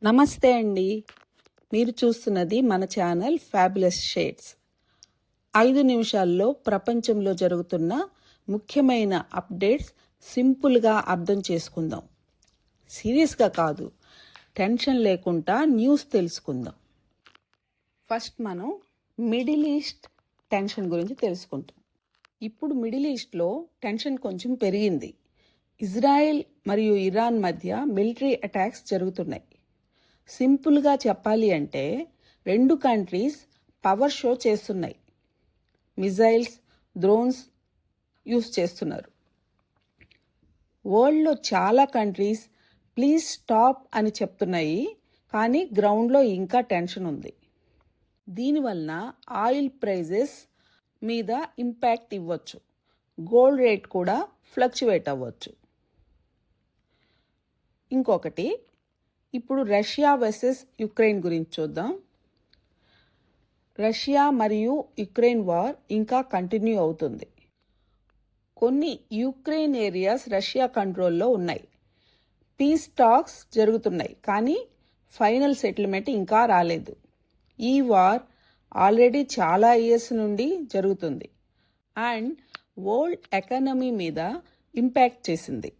నమస్తే అండి. మీరు చూస్తున్నది మన ఛానల్ ఫ్యాబులస్ షేడ్స్. 5 నిమిషాల్లో ప్రపంచంలో జరుగుతున్న ముఖ్యమైన అప్డేట్స్ సింపుల్గా అర్థం చేసుకుందాం. సీరియస్గా కాదు, టెన్షన్ లేకుండా న్యూస్ తెలుసుకుందాం. ఫస్ట్ మనం మిడిల్ ఈస్ట్ టెన్షన్ గురించి తెలుసుకుంటాం. ఇప్పుడు మిడిల్ ఈస్ట్లో టెన్షన్ కొంచెం పెరిగింది. ఇజ్రాయెల్ మరియు ఇరాన్ మధ్య మిలిటరీ అటాక్స్ జరుగుతున్నాయి. సింపుల్గా చెప్పాలి అంటే 2 కంట్రీస్ పవర్ షో చేస్తున్నాయి. మిజైల్స్, డ్రోన్స్ యూస్ చేస్తున్నారు. వరల్డ్లో చాలా కంట్రీస్ ప్లీజ్ స్టాప్ అని చెప్తున్నాయి, కానీ గ్రౌండ్లో ఇంకా టెన్షన్ ఉంది. దీనివలన ఆయిల్ ప్రైజెస్ మీద ఇంపాక్ట్ ఇవ్వచ్చు. గోల్డ్ రేట్ కూడా ఫ్లక్చువేట్ అవ్వచ్చు. ఇంకొకటి, ఇప్పుడు రష్యా వర్సెస్ యుక్రెయిన్ గురించి చూద్దాం. రష్యా మరియు యుక్రెయిన్ వార్ ఇంకా కంటిన్యూ అవుతుంది. కొన్ని యుక్రెయిన్ ఏరియాస్ రష్యా కంట్రోల్లో ఉన్నాయి. పీస్ టాక్స్ జరుగుతున్నాయి, కానీ ఫైనల్ సెటిల్మెంట్ ఇంకా రాలేదు. ఈ వార్ ఆల్రెడీ చాలా ఇయర్స్ నుండి జరుగుతుంది అండ్ వరల్డ్ ఎకానమీ మీద ఇంపాక్ట్ చేసింది.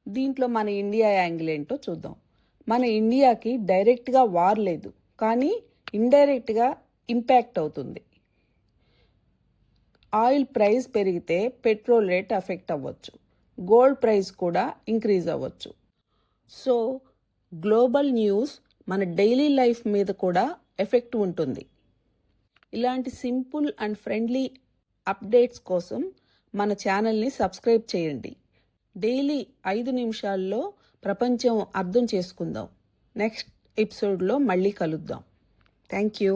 దీంట్లో మన ఇండియా యాంగిల్ ఏంటో చూద్దాం. మన ఇండియాకి డైరెక్ట్గా వార్ లేదు, కానీ ఇండైరెక్ట్గా ఇంపాక్ట్ అవుతుంది. ఆయిల్ ప్రైస్ పెరిగితే పెట్రోల్ రేట్ ఎఫెక్ట్ అవ్వచ్చు. గోల్డ్ ప్రైస్ కూడా ఇంక్రీజ్ అవ్వచ్చు. సో గ్లోబల్ న్యూస్ మన డైలీ లైఫ్ మీద కూడా ఎఫెక్ట్ ఉంటుంది. ఇలాంటి సింపుల్ అండ్ ఫ్రెండ్లీ అప్డేట్స్ కోసం మన ఛానల్ని సబ్స్క్రైబ్ చేయండి. డైలీ 5 నిమిషాల్లో ప్రపంచం అర్థం చేసుకుందాం. నెక్స్ట్ ఎపిసోడ్లో మళ్ళీ కలుద్దాం. Thank you.